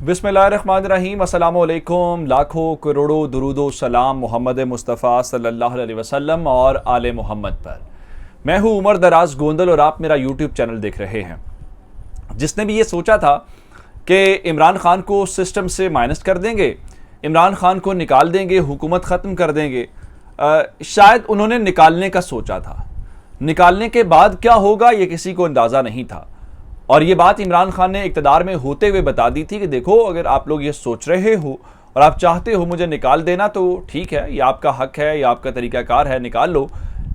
बिस्मिल्लाहिर्रहमानिर्रहीम, अस्सलामुअलैकुम। लाखों करोड़ों दुरूदो सलाम मोहम्मद मुस्तफ़ा सल्लल्लाहु अलैहि वसल्लम और आले मोहम्मद पर। मैं हूँ उमर दराज गोंदल और आप मेरा यूट्यूब चैनल देख रहे हैं। जिसने भी ये सोचा था कि इमरान खान को सिस्टम से माइनस कर देंगे, इमरान खान को निकाल देंगे, हुकूमत ख़त्म कर देंगे, शायद उन्होंने निकालने का सोचा था। निकालने के बाद क्या होगा ये किसी को अंदाज़ा नहीं था। और ये बात इमरान खान ने इक़्तिदार में होते हुए बता दी थी कि देखो, अगर आप लोग ये सोच रहे हो और आप चाहते हो मुझे निकाल देना तो ठीक है, ये आपका हक है, ये आपका तरीक़ाकार है, निकाल लो,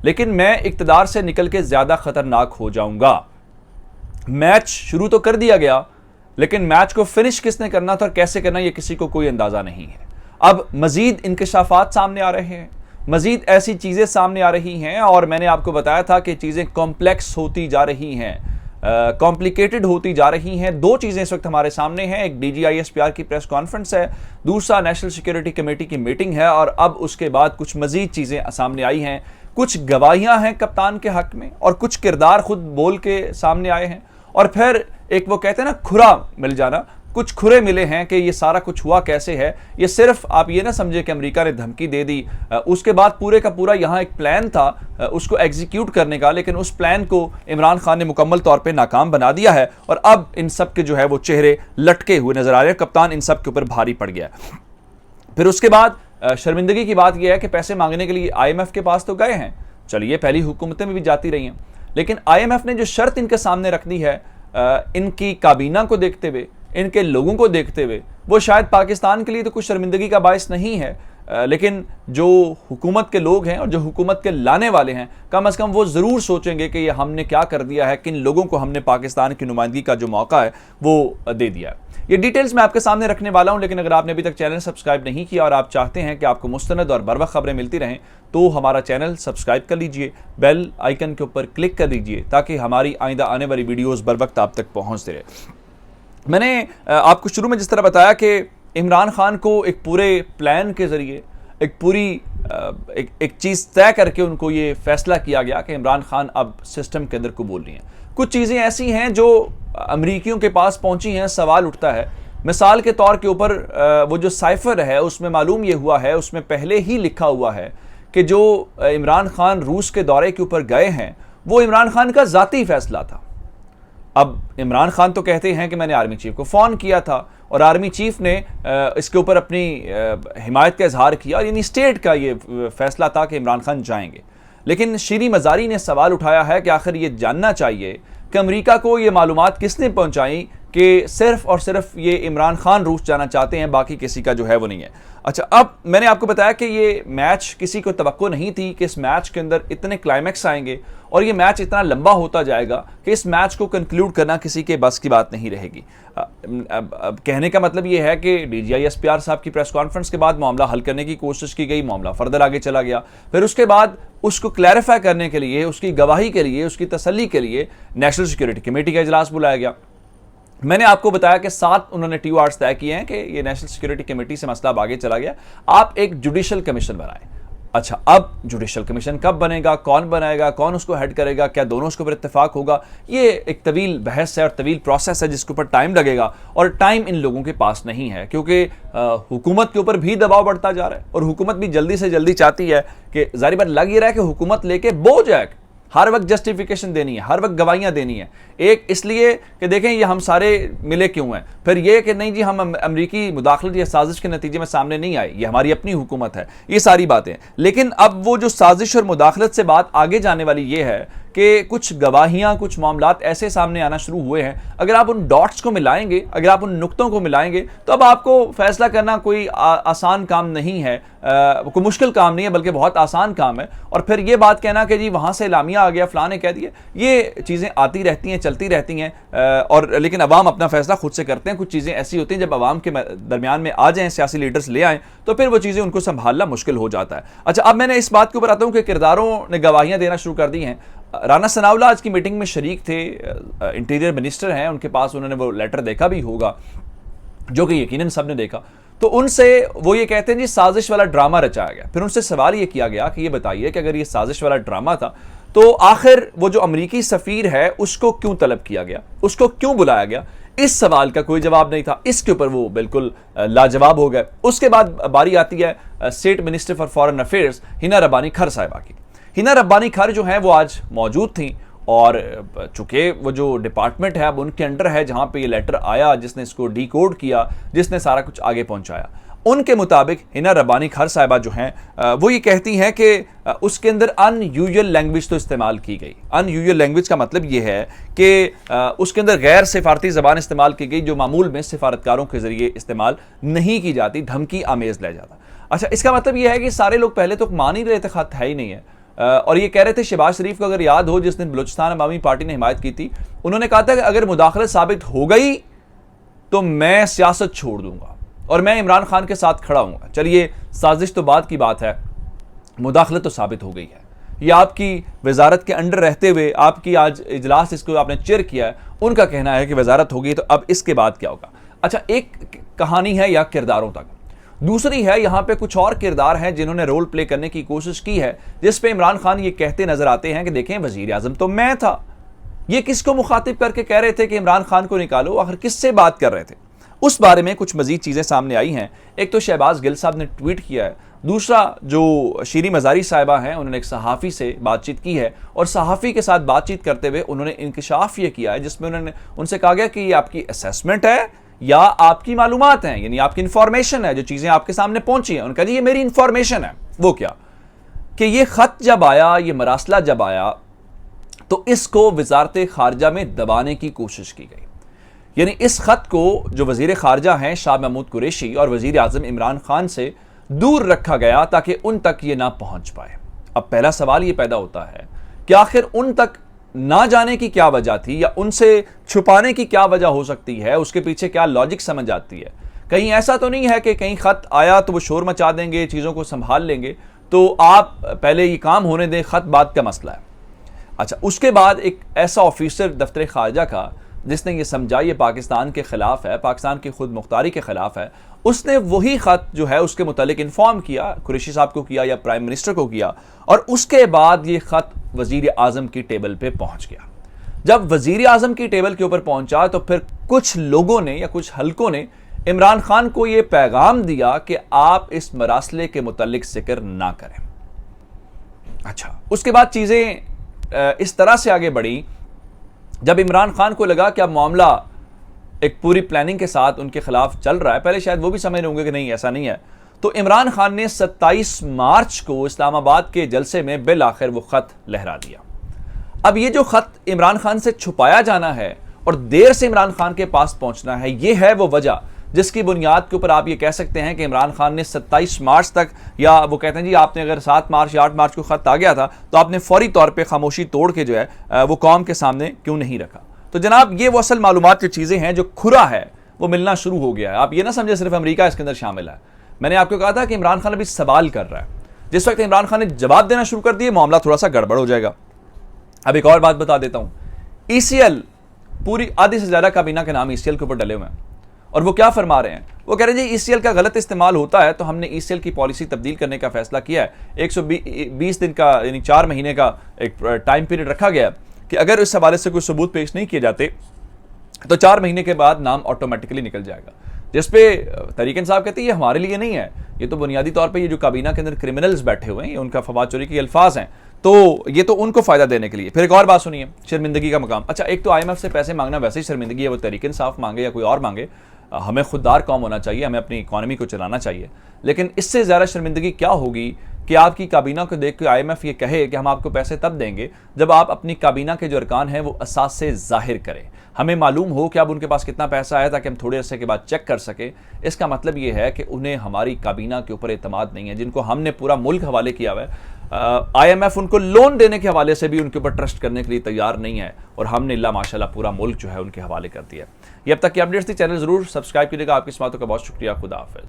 लेकिन मैं इक़्तिदार से निकल के ज़्यादा ख़तरनाक हो जाऊँगा। मैच शुरू तो कर दिया गया, लेकिन मैच को फिनिश किसने करना था और कैसे करना ये किसी को कोई अंदाज़ा नहीं है। अब मज़ीद इंकशाफात सामने आ रहे हैं, मज़ीद ऐसी चीज़ें सामने आ रही हैं और मैंने आपको बताया था कि चीज़ें कॉम्प्लेक्स होती जा रही हैं, कॉम्प्लिकेटेड होती जा रही हैं। दो चीज़ें इस वक्त हमारे सामने हैं, एक DGISPR की प्रेस कॉन्फ्रेंस है, दूसरा नेशनल सिक्योरिटी कमेटी की मीटिंग है और अब उसके बाद कुछ मज़ीद चीज़ें सामने आई हैं। कुछ गवाहियां हैं कप्तान के हक में और कुछ किरदार खुद बोल के सामने आए हैं और फिर एक वो कहते हैं ना खुरा मिल जाना, कुछ खुरे मिले हैं कि ये सारा कुछ हुआ कैसे है। ये सिर्फ आप ये ना समझे कि अमेरिका ने धमकी दे दी, उसके बाद पूरे का पूरा यहाँ एक प्लान था उसको एग्जीक्यूट करने का, लेकिन उस प्लान को इमरान खान ने मुकम्मल तौर पे नाकाम बना दिया है और अब इन सब के जो है वो चेहरे लटके हुए नजर आ रहे हैं। कप्तान इन सब के ऊपर भारी पड़ गया। फिर उसके बाद शर्मिंदगी की बात यह है कि पैसे मांगने के लिए IMF के पास तो गए हैं, चलिए पहली हुकूमतें में भी जाती रही हैं, लेकिन IMF ने जो शर्त इनके सामने रख दी है, इनकी काबीना को देखते हुए, इनके लोगों को देखते हुए, वो शायद पाकिस्तान के लिए तो कुछ शर्मिंदगी का बायस नहीं है, लेकिन जो हुकूमत के लोग हैं और जो हुकूमत के लाने वाले हैं, कम से कम वो ज़रूर सोचेंगे कि ये हमने क्या कर दिया है, किन लोगों को हमने पाकिस्तान की नुमाइंदगी का जो मौका है वो दे दिया है। ये डिटेल्स मैं आपके सामने रखने वाला हूं, लेकिन अगर आपने अभी तक चैनल सब्सक्राइब नहीं किया और आप चाहते हैं कि आपको मुस्तनद और बरवक्त खबरें मिलती रहें तो हमारा चैनल सब्सक्राइब कर लीजिए, बेल आइकन के ऊपर क्लिक कर लीजिए ताकि हमारी आइंदा आने वाली वीडियोज़ बर वक्त आप तक पहुँचते रहे। मैंने आपको शुरू में जिस तरह बताया कि इमरान खान को एक पूरे प्लान के ज़रिए एक पूरी एक चीज़ तय करके उनको ये फैसला किया गया कि इमरान खान अब सिस्टम के अंदर कबूल नहीं है। कुछ चीज़ें ऐसी हैं जो अमरीकियों के पास पहुंची हैं, सवाल उठता है। मिसाल के तौर के ऊपर वो जो साइफर है उसमें मालूम ये हुआ है, उसमें पहले ही लिखा हुआ है कि जो इमरान खान रूस के दौरे के ऊपर गए हैं वो इमरान खान का ज़ाती फैसला था। अब इमरान खान तो कहते हैं कि मैंने आर्मी चीफ को फ़ोन किया था और आर्मी चीफ ने इसके ऊपर अपनी हिमायत का इजहार किया, यानी स्टेट का ये फैसला था कि इमरान खान जाएंगे। लेकिन शीरी मज़ारी ने सवाल उठाया है कि आखिर ये जानना चाहिए कि अमेरिका को ये मालूमात किसने पहुंचाई कि सिर्फ और सिर्फ ये इमरान खान रूस जाना चाहते हैं, बाकी किसी का जो है वो नहीं है। अच्छा, अब मैंने आपको बताया कि ये मैच किसी को तवक्को नहीं थी कि इस मैच के अंदर इतने क्लाइमैक्स आएंगे और ये मैच इतना लंबा होता जाएगा कि इस मैच को कंक्लूड करना किसी के बस की बात नहीं रहेगी। अब कहने का मतलब ये है कि DGISPR साहब की प्रेस कॉन्फ्रेंस के बाद मामला हल करने की कोशिश की गई, मामला फर्दर आगे चला गया, फिर उसके बाद उसको क्लैरिफाई करने के लिए, उसकी गवाही के लिए, उसकी तसल्ली के लिए नेशनल सिक्योरिटी कमेटी का इजलास बुलाया गया। मैंने आपको बताया कि 7 उन्होंने TORs तय किए हैं कि ये नेशनल सिक्योरिटी कमेटी से मसला अब आगे चला गया, आप एक जुडिशल कमीशन बनाएं। अच्छा, अब जुडिशल कमीशन कब बनेगा, कौन बनाएगा, कौन उसको हेड करेगा, क्या दोनों उसके ऊपर इत्तेफाक होगा, ये एक तवील बहस है और तवील प्रोसेस है जिसके ऊपर टाइम लगेगा और टाइम इन लोगों के पास नहीं है, क्योंकि हुकूमत के ऊपर भी दबाव बढ़ता जा रहा है और हुकूमत भी जल्दी से जल्दी चाहती है कि ज़ाहिर बात लग ही रहा है कि हुकूमत लेके बोझ है, हर वक्त जस्टिफिकेशन देनी है, हर वक्त गवाहियां देनी है। एक इसलिए कि देखें ये हम सारे मिले क्यों हैं, फिर ये कि नहीं जी हम अमरीकी मुदाखलत या साजिश के नतीजे में सामने नहीं आए, ये हमारी अपनी हुकूमत है, ये सारी बातें। लेकिन अब वो जो साजिश और मुदाखलत से बात आगे जाने वाली ये है कि कुछ गवाहियां, कुछ मामलात ऐसे सामने आना शुरू हुए हैं, अगर आप उन डॉट्स को मिलाएंगे, अगर आप उन नुक्तों को मिलाएंगे तो अब आपको फैसला करना कोई आसान काम नहीं है, कोई मुश्किल काम नहीं है, बल्कि बहुत आसान काम है। और फिर ये बात कहना कि जी वहाँ से इलामिया आ गया, फलां ने कह दिया, ये चीज़ें आती रहती हैं, चलती रहती हैं, और लेकिन अवाम अपना फैसला खुद से करते हैं। कुछ चीज़ें ऐसी होती हैं जब अवाम के दरमियान में आ जाएँ, सियासी लीडर्स ले आएँ, तो फिर वो चीज़ें उनको संभालना मुश्किल हो जाता है। अच्छा, अब मैंने इस बात के ऊपर आता हूँ कि किरदारों ने गवाहियाँ देना शुरू कर दी हैं। राना सनाउल्लाह आज की मीटिंग में शरीक थे, इंटीरियर मिनिस्टर हैं, उनके पास उन्होंने वो लेटर देखा भी होगा जो कि यकीनन सबने देखा। तो उनसे वो ये कहते हैं जी साजिश वाला ड्रामा रचाया गया। फिर उनसे सवाल ये किया गया कि ये बताइए कि अगर ये साजिश वाला ड्रामा था तो आखिर वो जो अमरीकी सफ़ीर है उसको क्यों तलब किया गया, उसको क्यों बुलाया गया। इस सवाल का कोई जवाब नहीं था, इसके ऊपर वो बिल्कुल लाजवाब हो गए। उसके बाद बारी आती है state minister for foreign affairs Hina Rabbani खर साहिबा की। हिना रब्बानी खर जो है वो आज मौजूद थी और चूंकि वो जो डिपार्टमेंट है अब उनके अंडर है, जहां पे ये लेटर आया, जिसने इसको डिकोड किया, जिसने सारा कुछ आगे पहुंचाया, उनके मुताबिक हिना रब्बानी खर साहिबा जो हैं वो ये कहती हैं कि उसके अंदर अनयूजुअल लैंग्वेज तो इस्तेमाल की गई। अनयूजुअल लैंग्वेज का मतलब ये है कि उसके अंदर गैर सिफारती ज़बान इस्तेमाल की गई, जो मामूल में सिफारतकारों के ज़रिए इस्तेमाल नहीं की जाती, धमकी आमेज़ ले जाता। अच्छा, इसका मतलब ये है कि सारे लोग पहले तो मान ही रहे थे खत है ही नहीं है, और ये कह रहे थे, शहबाज शरीफ को अगर याद हो जिस दिन बलूचिस्तान अवामी पार्टी ने हिमायत की थी, उन्होंने कहा था कि अगर मुदाखलत साबित हो गई तो मैं सियासत छोड़ दूंगा और मैं इमरान खान के साथ खड़ा हूंगा। चलिए, साजिश तो बाद की बात है, मुदाखलत तो साबित हो गई है। ये आपकी वजारत के अंडर रहते हुए आपकी आज इजलास इसको आपने चेयर किया है, उनका कहना है कि वजारत होगी तो अब इसके बाद क्या होगा। अच्छा, एक कहानी है या किरदारों तक, दूसरी है यहां पे कुछ और किरदार हैं जिन्होंने रोल प्ले करने की कोशिश की है, जिस पे इमरान खान ये कहते नजर आते हैं कि देखें, वजीर आजम तो मैं था। ये किसको मुखातिब करके कह रहे थे कि इमरान खान को निकालो, आखिर किससे बात कर रहे थे, उस बारे में कुछ मजीद चीजें सामने आई हैं। एक तो शहबाज गिल साहब ने ट्वीट किया है, दूसरा जो शीरी मजारी साहिबा हैं उन्होंने एक सहाफ़ी से बातचीत की है और सहाफ़ी के साथ बातचीत करते हुए उन्होंने इंकशाफ ये किया है, जिसमें उन्होंने उनसे कहा गया कि ये आपकी असेसमेंट है या आपकी मालूमात हैं, यानी आपकी इंफॉर्मेशन है, जो चीज़ें आपके सामने पहुंची हैं। उन्होंने कहा जी ये मेरी इंफॉर्मेशन है। वो क्या कि ये ख़त जब आया, ये मरासला जब आया, तो इसको वजारत खारजा में दबाने की कोशिश की गई। यानी इस खत को जो वजीर खारजा हैं शाह महमूद कुरैशी और वजीर आजम इमरान खान से दूर रखा गया ताकि उन तक ये ना पहुंच पाए। अब पहला सवाल ये पैदा होता है कि आखिर उन तक ना जाने की क्या वजह थी, या उनसे छुपाने की क्या वजह हो सकती है, उसके पीछे क्या लॉजिक समझ आती है। कहीं ऐसा तो नहीं है कि कहीं खत आया तो वो शोर मचा देंगे, चीज़ों को संभाल लेंगे, तो आप पहले ये काम होने दें, खत बात का मसला है। अच्छा, उसके बाद एक ऐसा ऑफिसर दफ्तर खारजा का जिसने ये समझा ये पाकिस्तान के ख़िलाफ़ है, पाकिस्तान की खुद मुख्तारी के ख़िलाफ़ है, उसने वही ख़त जो है उसके मुतालिक इन्फॉर्म किया, कुरैशी साहब को किया या प्राइम मिनिस्टर को किया, और उसके बाद ये ख़त वज़ीर आज़म की टेबल पे पहुंच गया। जब वज़ीर आज़म की टेबल के ऊपर पहुंचा तो फिर कुछ लोगों ने या कुछ हलकों ने इमरान खान को ये पैगाम दिया कि आप इस मरासले के मुतालिक जिक्र ना करें। अच्छा, उसके बाद चीज़ें इस तरह से आगे बढ़ी, जब इमरान खान को लगा कि अब मामला एक पूरी प्लानिंग के साथ उनके खिलाफ चल रहा है, पहले शायद वो भी समझ रहे होंगे कि नहीं ऐसा नहीं है, तो इमरान खान ने 27 मार्च को इस्लामाबाद के जलसे में बिल आखिर वो खत लहरा दिया। अब ये जो खत इमरान खान से छुपाया जाना है और देर से इमरान खान के पास पहुंचना है, ये है वो वजह जिसकी बुनियाद के ऊपर आप ये कह सकते हैं कि इमरान खान ने 27 मार्च तक, या वो कहते हैं जी आपने अगर 7 मार्च या 8 मार्च को खत आ गया था तो आपने फौरी तौर पे खामोशी तोड़ के जो है वो कौम के सामने क्यों नहीं रखा। तो जनाब, ये वो असल मालूमात की चीज़ें हैं, जो खुरा है वो मिलना शुरू हो गया है। आप ये ना समझे सिर्फ अमेरिका इसके अंदर शामिल है। मैंने आपको कहा था कि इमरान खान अभी सवाल कर रहा है, जिस वक्त इमरान खान ने जवाब देना शुरू कर दिए मामला थोड़ा सा गड़बड़ हो जाएगा। अब एक और बात बता देता हूँ, ECL पूरी आधी से ज़्यादा काबीना के नाम ECL के ऊपर डले हुए हैं, और वो क्या फरमा रहे हैं, वो कह रहे हैं जी ECL का गलत इस्तेमाल होता है तो हमने ECL की पॉलिसी तब्दील करने का फैसला किया है। 120 दिन का यानी 4 महीने का एक टाइम पीरियड रखा गया कि अगर इस हवाले से कोई सबूत पेश नहीं किए जाते तो 4 महीने के बाद नाम ऑटोमेटिकली निकल जाएगा। जिस पे तरीक इंसाफ कहते हैं ये हमारे लिए नहीं है, ये तो बुनियादी तौर पे ये जो काबीना के अंदर क्रिमिनल्स बैठे हुए हैं, ये उनका फवाद चोरी के अल्फाज हैं, तो ये तो उनको फायदा देने के लिए। फिर एक और बात सुनिए, शर्मिंदगी का मकाम। अच्छा, एक तो IMF से पैसे मांगना वैसे ही शर्मिंदगी है, वो तरीक इंसाफ मांगे या कोई और मांगे, हमें खुददार कौम होना चाहिए, हमें अपनी इकॉनमी को चलाना चाहिए। लेकिन इससे ज़्यादा शर्मिंदगी क्या होगी कि आपकी काबीना को देख के IMF ये कहे कि हम आपको पैसे तब देंगे जब आप अपनी काबीना के जो अरकान हैं वो असास से जाहिर करें, हमें मालूम हो कि अब उनके पास कितना पैसा है ताकि हम थोड़े अरसे के बाद चेक कर सकें। इसका मतलब ये है कि उन्हें हमारी काबीना के ऊपर एतमाद नहीं है, जिनको हमने पूरा मुल्क हवाले किया हुआ है। IMF उनको लोन देने के हवाले से भी उनके ऊपर ट्रस्ट करने के लिए तैयार नहीं है, और हमने अल्लाह माशाल्लाह पूरा मुल्क जो है उनके हवाले कर दिया। ये अब तक की अपडेट्स थी, चैनल जरूर सब्सक्राइब कीजिएगा। आपकी समातों का बहुत शुक्रिया। खुदा हाफिज़।